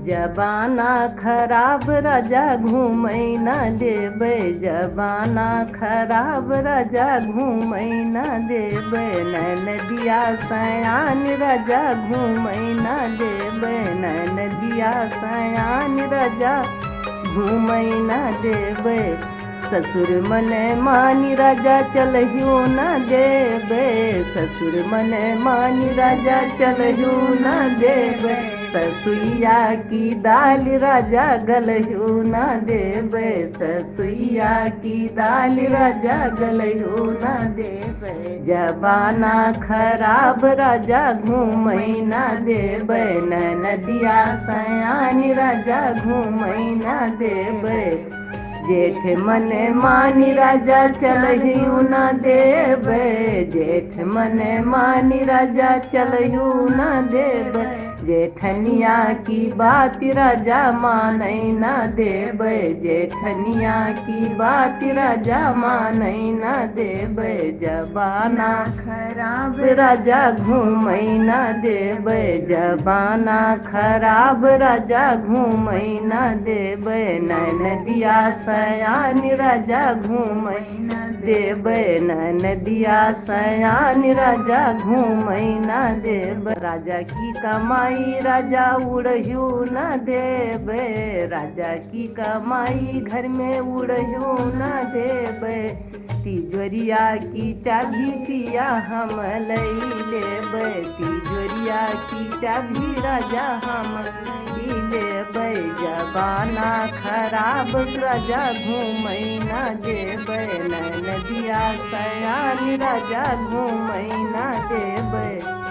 जबाना खराब राजा घूमै न देबै, जबाना खराब राजा घूमै न देबै, नदिया सयान राजा घूमै न देबै, नदिया सयान राजा घूमै न देबै, ससुर मने मानी राजा चलहियो न देबै, ससुर मने मानी राजा चलहियो न देबै, ससुइया की दाल राजा गलहियो न देबै, ससुइया की दाल राजा गलहियो न देबै, जबाना खराब राजा घूमै न देबै, नदिया सयान राजा घूमै न देबै, जेठ मने मानी राजा चलहियो न देबै, जेठ मने मानी राजा चलहियो न देबै, जेठनिया की बात राजा मानै न देबै, जेठनिया की बात राजा मानै न देबै, जबाना खराब राजा घूमै न देबै, जबाना खराब राजा घूमै न देबै, नदिया सयान राजा घूमै न देबै, नदिया सयान राजा घूमै न देबै, राजा की कमाई राजा उड़हियो न देबै, राजा की कमाई घर में उड़हियो न देबै, तिजोरिया की चाबी पिया हम लई लेबै, तिजोरिया की चाबी राजा हम लई लेबै, जबाना खराब राजा घूमै न देबै, नदिया सयान राजा घूमै न देबै।